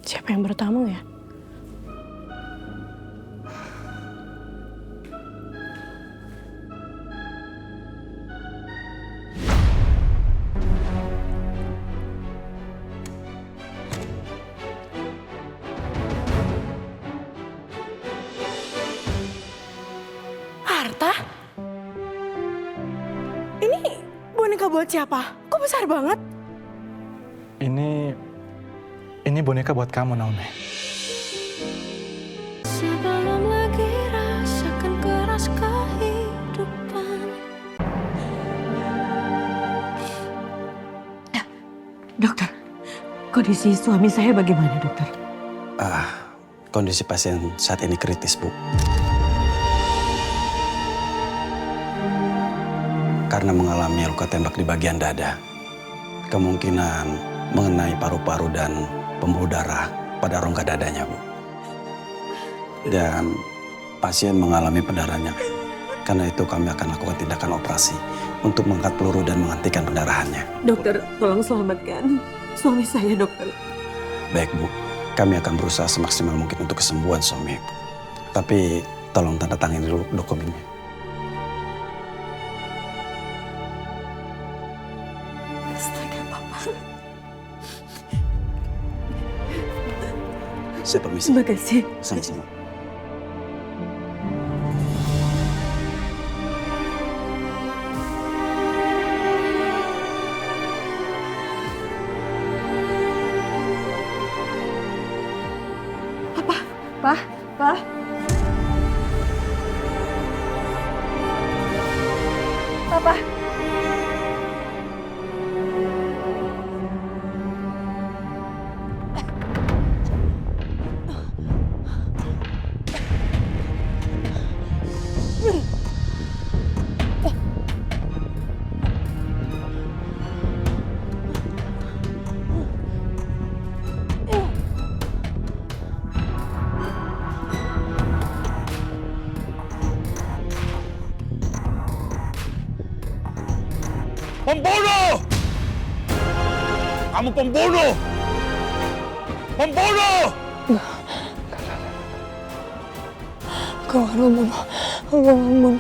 Siapa yang bertamu ya? Arta? Ini boneka buat siapa? Kok besar banget? Ini boneka buat kamu, Naomi. Sebelum lagi rasakan keras kehidupan. Dokter, kondisi suami saya bagaimana, dokter? Kondisi pasien saat ini kritis, Bu. Karena mengalami luka tembak di bagian dada. Kemungkinan mengenai paru-paru dan pembuluh darah pada rongga dadanya, Bu. Dan pasien mengalami pendarahannya. Karena itu kami akan lakukan tindakan operasi untuk mengangkat peluru dan menghentikan pendarahannya. Dokter, tolong selamatkan suami saya, dokter. Baik, Bu. Kami akan berusaha semaksimal mungkin untuk kesembuhan suami Ibu. Tapi tolong tanda tangani dulu dokumennya. Astaga, Papa. Saya permisi. Terima kasih. Sama-sama. Pak. Papa. Pembunuh! Kamu pembunuh! Pembunuh! Aku gak membunuh. Aku gak membunuh.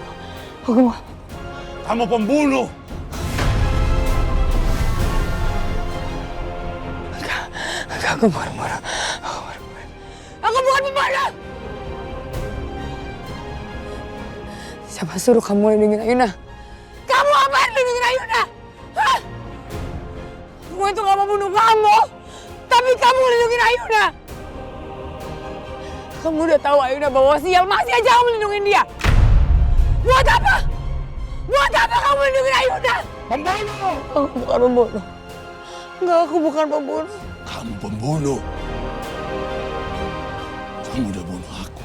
Kamu pembunuh! Aku bukan pembunuh. Aku bukan pembunuh! Siapa suruh kamu lindungin Ayuna? Kamu apa yang lindungin Ayuna? Hah? Aku itu gak mau bunuh kamu. Tapi kamu lindungin Ayuna. Kamu udah tahu Ayuna bawa sial, masih aja kamu lindungin dia. Buat apa? Buat apa kamu lindungin Ayuna? Pembunuh! Aku bukan pembunuh. Enggak, aku bukan pembunuh. Kamu pembunuh. Kamu udah bunuh aku.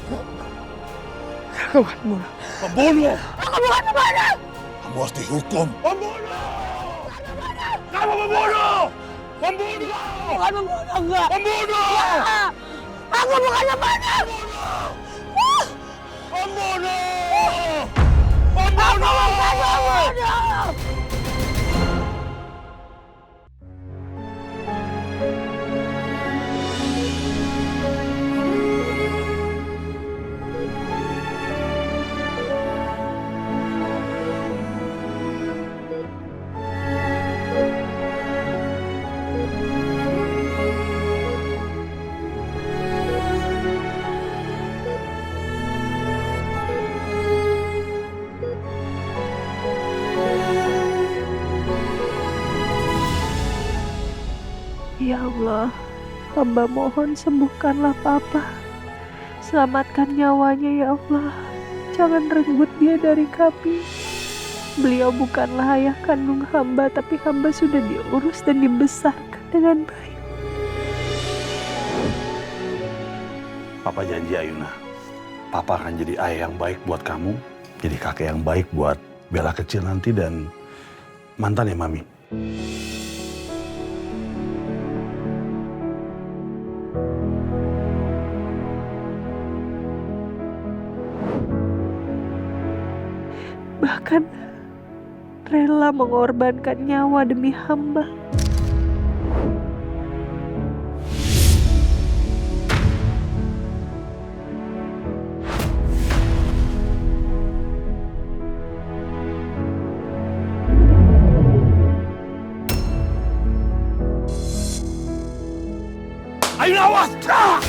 Aku bukan pembunuh. Pembunuh! Aku bukan pembunuh. Kamu harus dihukum. Pembunuh! Kamu pembunuh! Pembunuh! Bukan pembunuh, enggak. Pembunuh! Ah, aku bukan pembunuh. Pembunuh! Aku Pembunuh! bukan pembunuh. Ya Allah, hamba mohon sembuhkanlah Papa. Selamatkan nyawanya ya Allah. Jangan renggut dia dari kami. Beliau bukanlah ayah kandung hamba, tapi hamba sudah diurus dan dibesarkan dengan baik. Papa janji Ayuna, Papa akan jadi ayah yang baik buat kamu, jadi kakek yang baik buat Bella kecil nanti dan mantan ya Mami. Bahkan rela mengorbankan nyawa demi hamba. Ayuna, awas! Ah!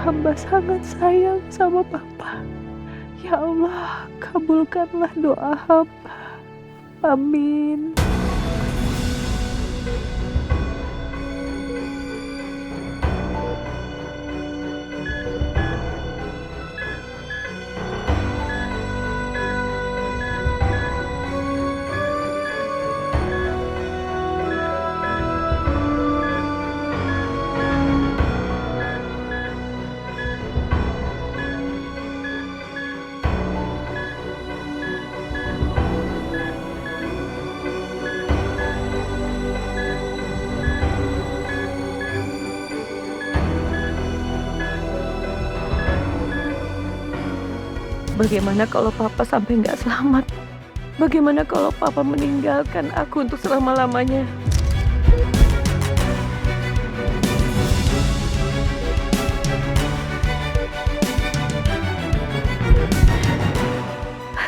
Hamba sangat sayang sama Papa. Ya Allah, kabulkanlah doa hamba. Amin. Bagaimana kalau Papa sampai nggak selamat? Bagaimana kalau Papa meninggalkan aku untuk selama-lamanya?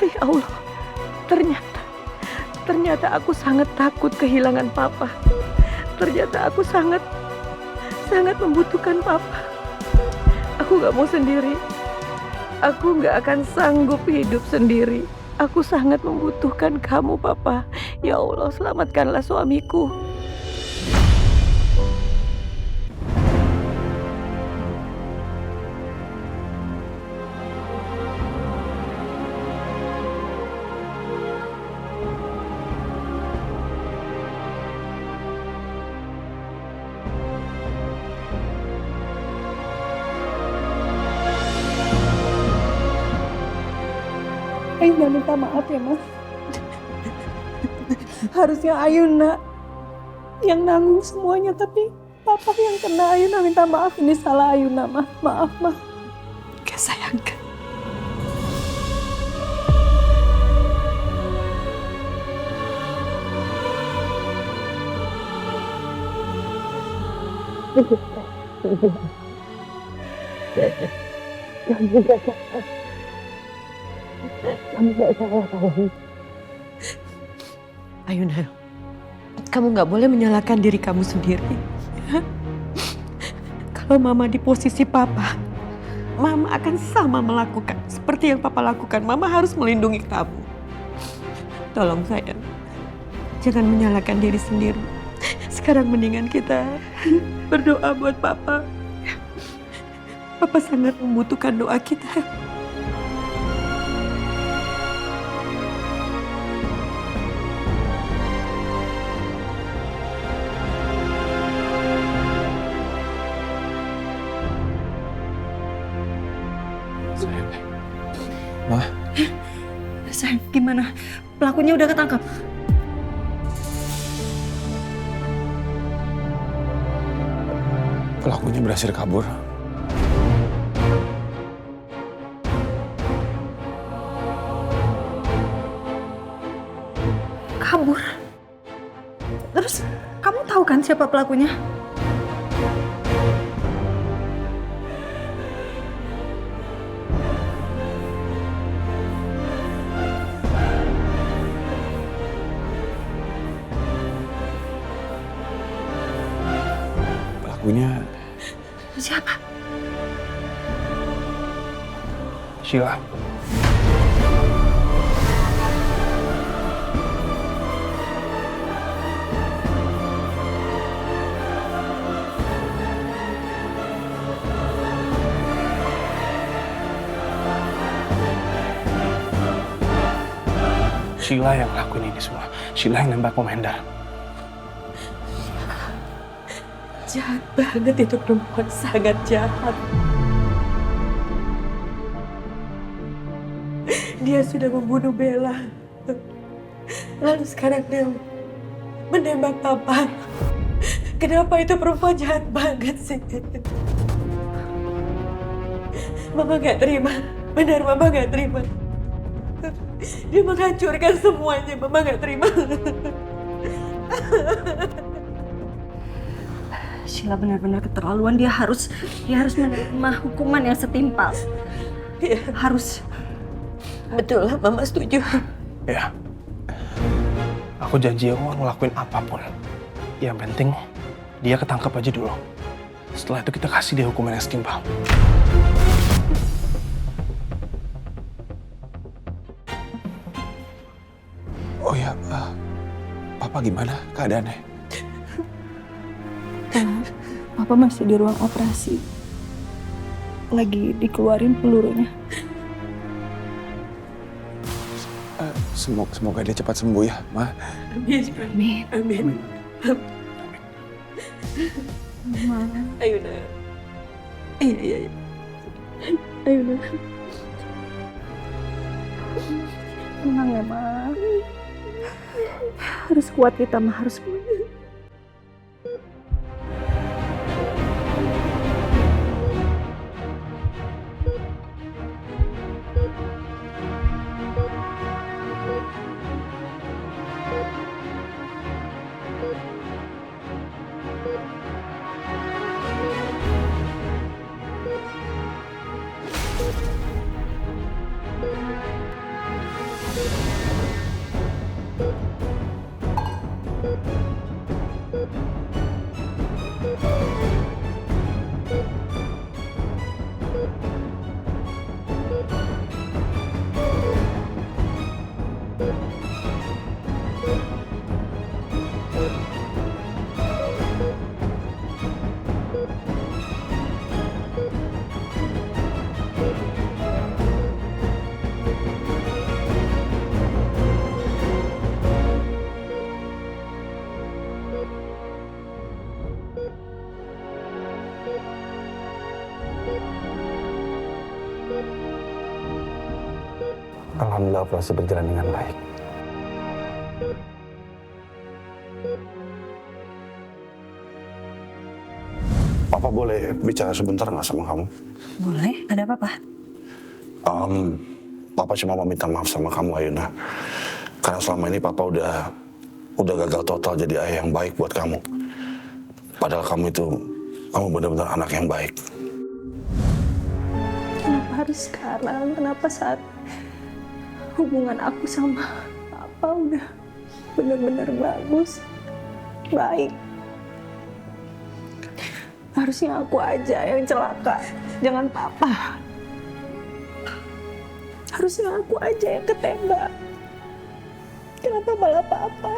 Ya Allah, ternyata aku sangat takut kehilangan Papa. Ternyata aku sangat membutuhkan Papa. Aku nggak mau sendiri. Aku nggak akan sanggup hidup sendiri. Aku sangat membutuhkan kamu, Papa. Ya Allah, selamatkanlah suamiku. Ayuna minta maaf ya, Mas. Harusnya Ayuna yang nanggung semuanya, tapi Papa yang kena. Ayuna minta maaf, ini salah Ayuna, Ma. Maaf, Ma. Gak sayangkan. Ayuna, kamu nggak boleh menyalahkan diri kamu sendiri. Kalau Mama di posisi Papa, Mama akan sama melakukan seperti yang Papa lakukan. Mama harus melindungi kamu. Tolong sayang, jangan menyalahkan diri sendiri. Sekarang mendingan kita berdoa buat Papa. Papa sangat membutuhkan doa kita. Ma, Sayang, gimana? Pelakunya udah ketangkap? pelakunya berhasil kabur. Kabur? Terus kamu tahu kan siapa pelakunya? Pelakunya Siapa? Sheila. Sheila yang lakuin ini semua. Sheila yang nembak Komendar. Jahat banget itu perempuan, sangat jahat. Dia sudah membunuh Bella. Lalu sekarang dia menembak Papa. Kenapa itu perempuan jahat banget sih? Mama gak terima. Benar, Mama gak terima. Dia menghancurkan semuanya. Mama nggak terima. Sheila benar-benar keterlaluan. Dia harus menerima hukuman yang setimpal. Iya. Harus. Betul lah, Mama setuju. Ya. Aku janji aku akan ngelakuin apapun. Yang penting dia ketangkep aja dulu. Setelah itu kita kasih dia hukuman yang setimpal. Oh ya, Papa gimana keadaannya? Papa masih di ruang operasi. Lagi dikeluarin pelurunya. Semoga dia cepat sembuh ya, Ma. Amin. Amin. Ayo, Nak. Iya. Ayo, Nak. Tenang ya, Ma. Harus kuat kita, Ma. Harus kuat. Alhamdulillah operasi berjalan dengan baik. Papa boleh bicara sebentar nggak sama kamu? Boleh? Ada apa, Pa? Papa cuma mau minta maaf sama kamu, Ayuna. Karena selama ini Papa udah gagal total jadi ayah yang baik buat kamu. Padahal kamu benar-benar anak yang baik. Kenapa harus sekarang? Kenapa saat hubungan aku sama Papa udah benar-benar bagus, baik? Harusnya aku aja yang celaka, jangan Papa. Harusnya aku aja yang ketembak. Kenapa malah Papa?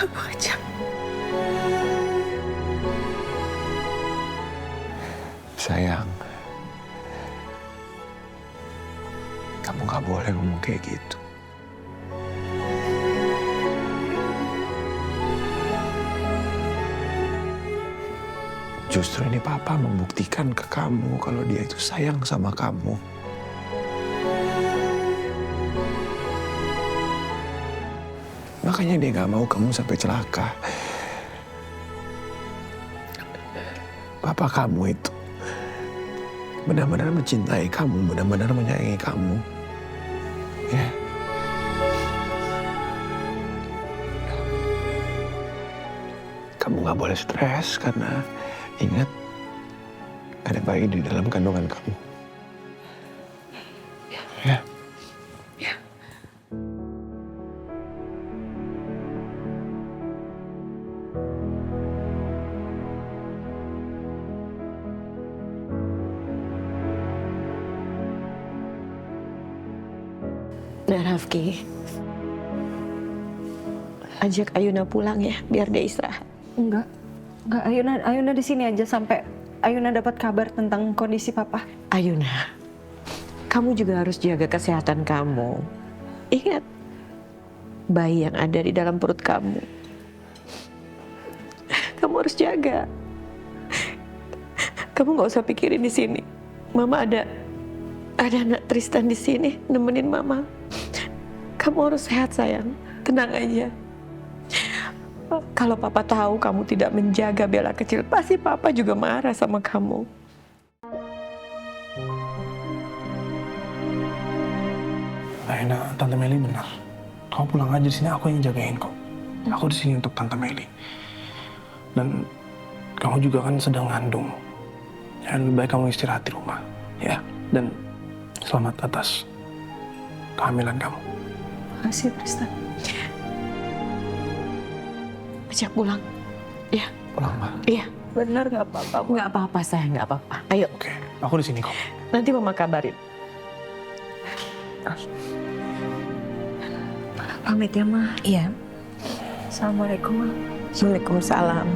Aku aja. Sayang, kamu gak boleh ngomong kayak gitu. Justru ini Papa membuktikan ke kamu kalau dia itu sayang sama kamu. Makanya dia gak mau kamu sampai celaka. Papa kamu itu benar-benar mencintai kamu, benar-benar menyayangi kamu. Ya. Kamu gak boleh stres karena ingat ada bayi di dalam kandungan kamu. Ya. Ya. Nah, Rafki, ajak Ayuna pulang ya, biar dia istirahat. Enggak, Ayuna di sini aja sampai Ayuna dapat kabar tentang kondisi Papa. Ayuna, kamu juga harus jaga kesehatan kamu. Ingat, bayi yang ada di dalam perut kamu. Kamu harus jaga. Kamu nggak usah pikirin di sini. Mama ada anak Tristan di sini nemenin Mama. Kamu harus sehat, sayang. Tenang aja. Kalau Papa tahu kamu tidak menjaga Bella kecil, pasti Papa juga marah sama kamu. Tante Meli benar. Kamu pulang aja di sini, aku yang jagain kok. Aku di sini untuk Tante Meli. Dan kamu juga kan sedang ngandung. Ya, lebih baik kamu istirahat di rumah, ya. Dan selamat atas kehamilan kamu. Makasih, Tristan. Ajak pulang. Ya. Pulang, Mbak. Iya. Bener nggak apa-apa? Nggak apa-apa, sayang. Nggak apa-apa. Ayo. Oke, aku di sini kok. Nanti Mama kabarin. Pamit ya, Ma. Iya. Assalamualaikum, Ma. Waalaikumsalam.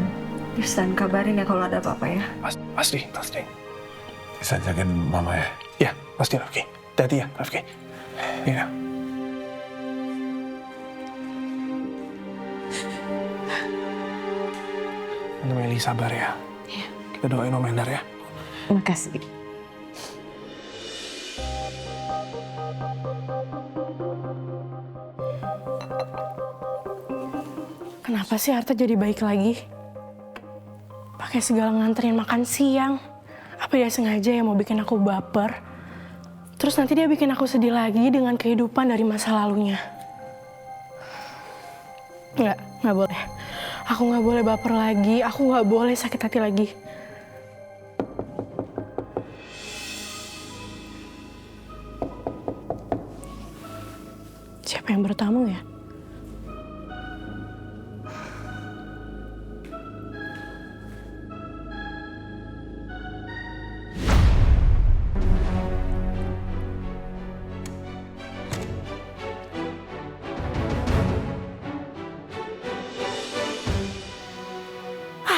Tristan kabarin ya kalau ada apa-apa ya. Pasti. Bisa jagain mama ya? Ya, pasti Rafki. Hati-hati ya, Rafki. Iya. Tante Meli sabar ya. Iya. Kita doain Om Endar ya. Makasih. Kenapa sih Arta jadi baik lagi? Pakai segala nganterin makan siang. Apa dia sengaja ya mau bikin aku baper? Terus nanti dia bikin aku sedih lagi dengan kehidupan dari masa lalunya. Nggak boleh. Aku nggak boleh baper lagi, aku nggak boleh sakit hati lagi. Siapa yang bertamu ya?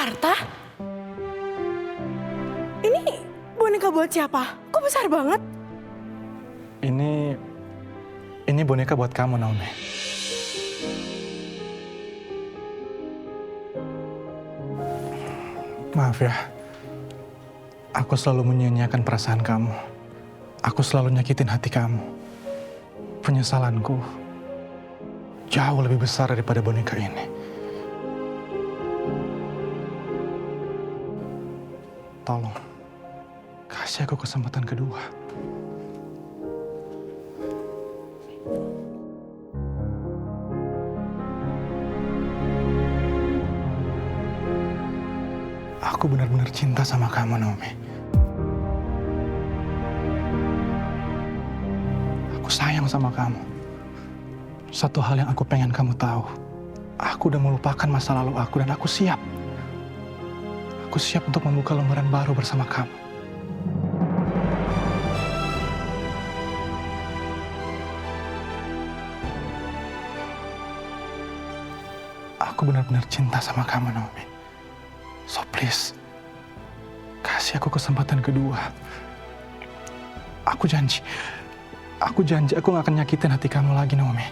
Arta? Ini boneka buat siapa? Kok besar banget? Ini boneka buat kamu, Naomi. Maaf ya, aku selalu menyia-nyiakan perasaan kamu. Aku selalu nyakitin hati kamu. Penyesalanku jauh lebih besar daripada boneka ini. Tolong, kasih aku kesempatan kedua. Aku benar-benar cinta sama kamu, Naomi. Aku sayang sama kamu. Satu hal yang aku pengen kamu tahu. Aku udah melupakan masa lalu aku dan aku siap. Aku siap untuk membuka lembaran baru bersama kamu. Aku benar-benar cinta sama kamu, Naomi. So please, kasih aku kesempatan kedua. Aku janji aku gak akan nyakitin hati kamu lagi, Naomi.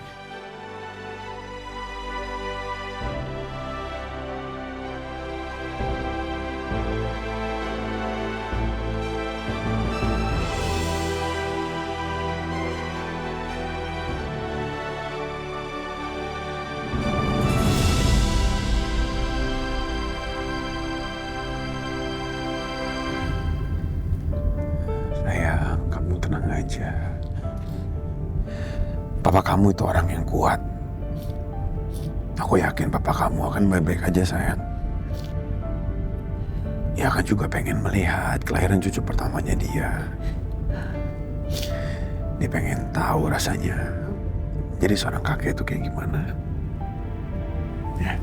Sayang, kamu tenang aja. Papa kamu itu orang yang kuat. Aku yakin papa kamu akan baik-baik aja, sayang. Dia akan juga pengen melihat kelahiran cucu pertamanya dia. Dia pengen tahu rasanya jadi seorang kakek itu kayak gimana. Ya.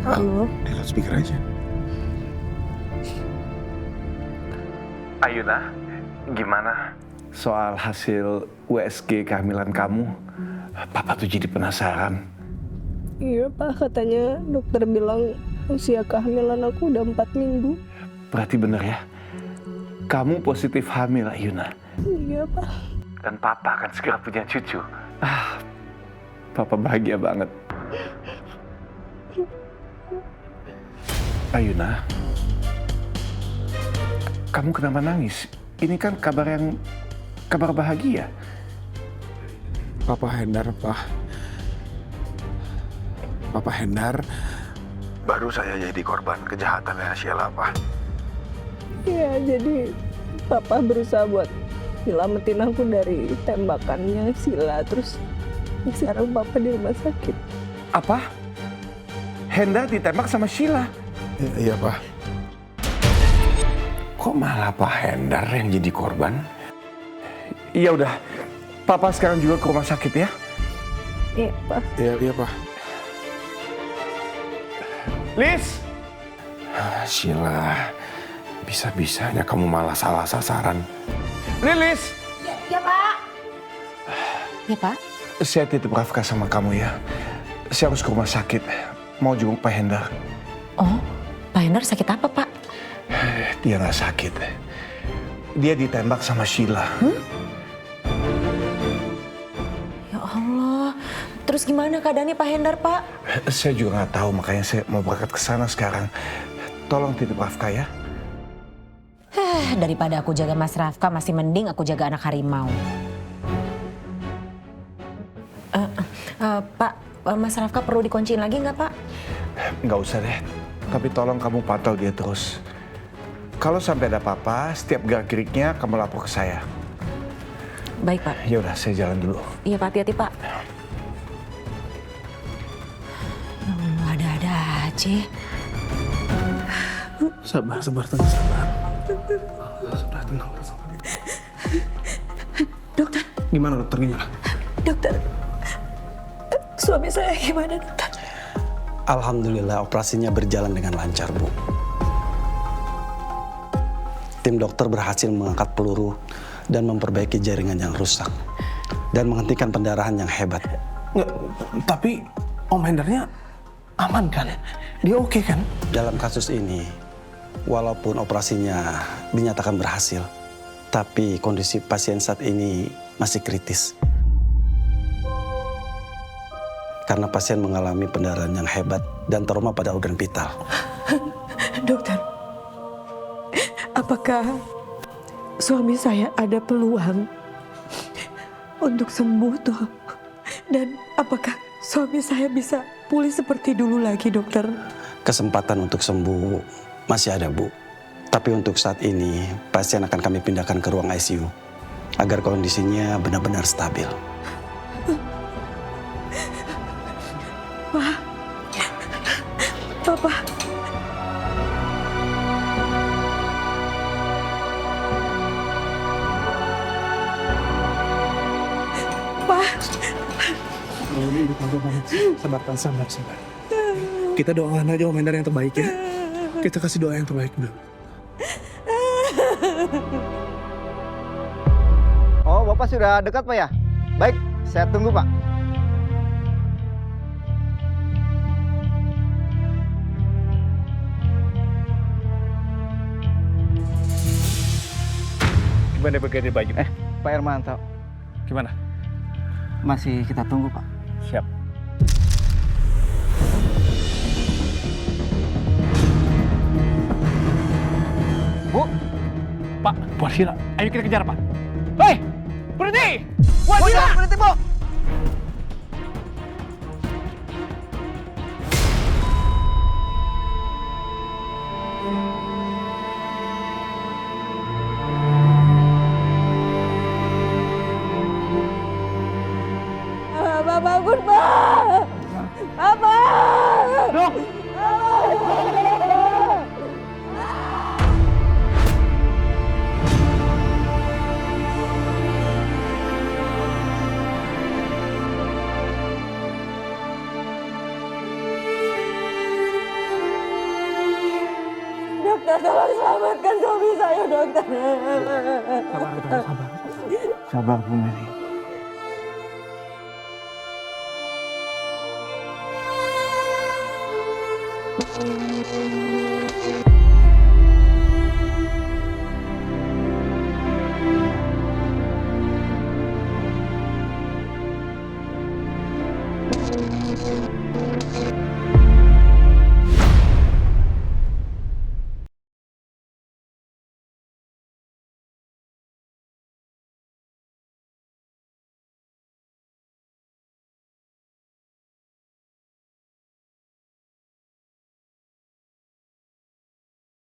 Halo. Di loudspeaker aja. Ayuna, gimana soal hasil USG kehamilan kamu? Papa tuh jadi penasaran. Iya Pak, katanya dokter bilang usia kehamilan aku udah 4 minggu. Berarti bener ya? Kamu positif hamil, Ayuna. Iya Pak. Dan Papa akan segera punya cucu. Papa bahagia banget. Ayuna, kamu kenapa nangis? Ini kan kabar bahagia. Papa Hendar, Pak. Papa Hendar baru saya jadi korban kejahatannya Sheila, Pak. Ya, jadi Papa berusaha buat nyelamatin aku dari tembakannya Sila. Terus sekarang Papa di rumah sakit. Apa? Hendar ditembak sama Sheila? Iya, Pak. Kok malah Pak Hendar yang jadi korban? Iya udah, Papa sekarang juga ke rumah sakit ya. Iya, Pak. Iya, Pak. Lis! Sheila, bisa-bisanya kamu malah salah sasaran. Lilis! Ya, Pak. Ya, Pak. Saya titip Rafka sama kamu ya. Saya harus ke rumah sakit, mau jenguk Pak Hendar. Oh, Pak Hendar sakit apa, Pak? Dia nggak sakit. Dia ditembak sama Sheila. Ya Allah. Terus gimana keadaannya Pak Hendar, Pak? Saya juga nggak tahu, makanya saya mau berangkat ke sana sekarang. Tolong titip Rafka ya. Daripada aku jaga Mas Rafka, masih mending aku jaga anak harimau. Pak, Mas Rafka perlu dikunciin lagi nggak, Pak? Nggak usah deh. Tapi tolong kamu pantau dia terus. Kalau sampai ada apa-apa, setiap gerak-geriknya kamu lapor ke saya. Baik, Pak. Ya udah, saya jalan dulu. Iya, Pak. Hati-hati, Pak. Ada-ada aja. Sabar, Tante, sabar. Sudah, tenang. Dokter. Gimana, dokter? Gimana? Dokter. Suami saya gimana, dokter? Alhamdulillah operasinya berjalan dengan lancar, Bu. Tim dokter berhasil mengangkat peluru dan memperbaiki jaringan yang rusak dan menghentikan pendarahan yang hebat. Nggak, tapi Om Hendarnya aman kan? Dia oke kan? Dalam kasus ini, walaupun operasinya dinyatakan berhasil, tapi kondisi pasien saat ini masih kritis. Karena pasien mengalami pendarahan yang hebat dan trauma pada organ vital. Dokter, apakah suami saya ada peluang untuk sembuh tuh? Dan apakah suami saya bisa pulih seperti dulu lagi, dokter? Kesempatan untuk sembuh masih ada, Bu. Tapi untuk saat ini, pasien akan kami pindahkan ke ruang ICU agar kondisinya benar-benar stabil. Papa. Sabar. Kita doakan aja Om Hendar yang terbaik ya. Kita kasih doa yang terbaik dulu. Oh, Bapak sudah dekat, Pak ya? Baik, saya tunggu, Pak. Gimana pakai baju? Pak Hermanto. Gimana? Masih kita tunggu, Pak. Siap. Bu. Pak, Bu Sheila. Ayo kita kejar, Pak. Hei! Berhenti! Bu Sheila! Berhenti, Bu! Bangun, Pak! Apa? Dok! Dokter, tolong selamatkan suami saya, dokter. Sabar, Bu Mary.